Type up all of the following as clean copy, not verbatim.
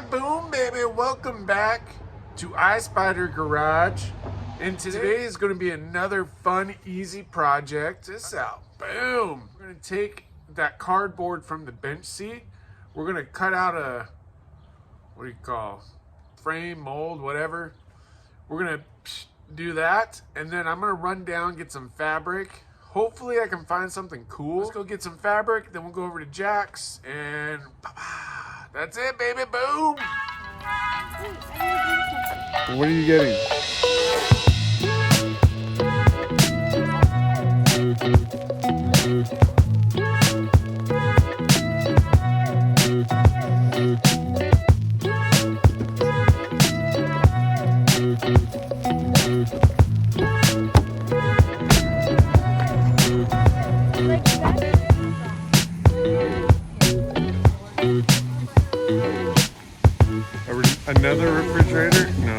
Boom, baby. Welcome back to iSpider Garage. And today is going to be another fun, easy project. Check this out. Boom. We're going to take that cardboard from the bench seat. We're going to cut out a, what do you call, frame, mold, whatever. We're going to do that. And then I'm going to run down, get some fabric. Hopefully I can find something cool. Let's go get some fabric. Then we'll go over to Jack's and that's it, baby. Boom. What are you getting? Another refrigerator? No.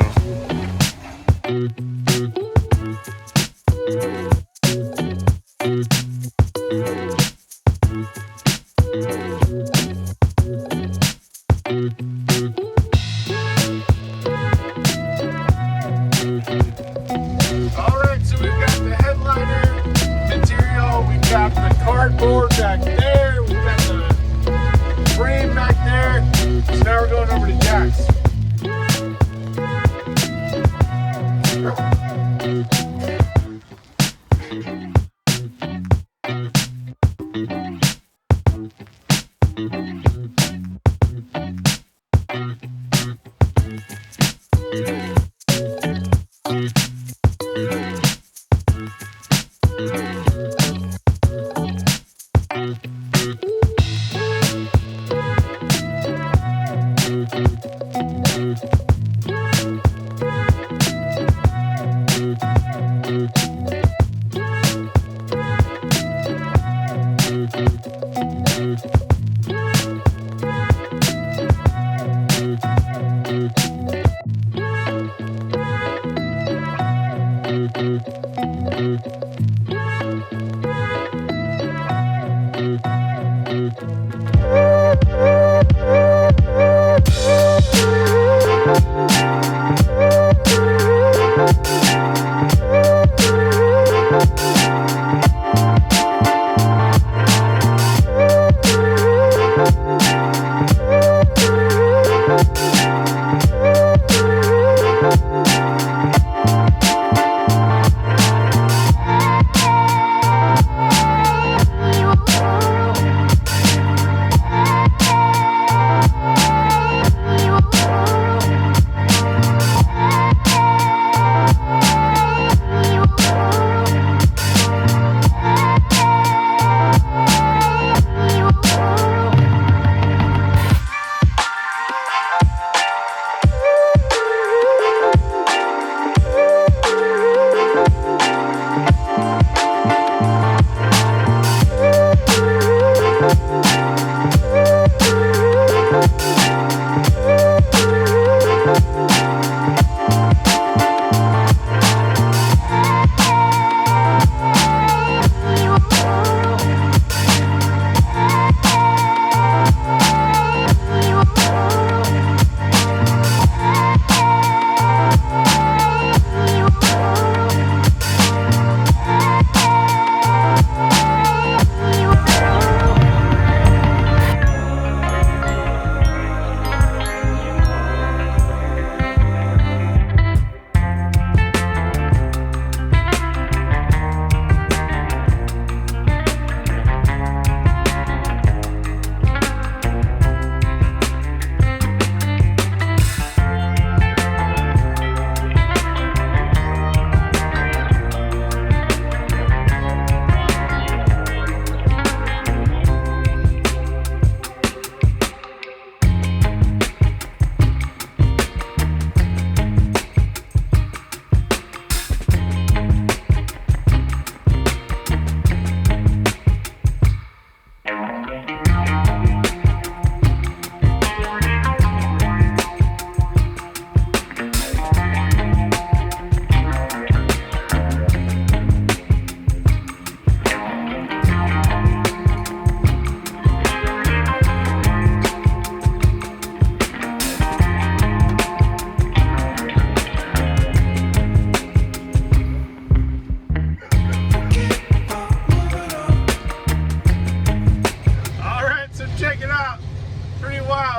Alright, so we've got the headliner material, we've got the cardboard back there, we've got the frame back there. So now we're going over to Jack's.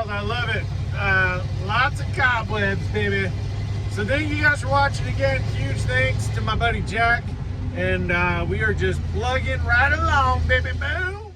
wild. I love it. Lots of cobwebs, baby. So thank you guys for watching again. Huge thanks to my buddy Jack. And we are just plugging right along, baby. Boom.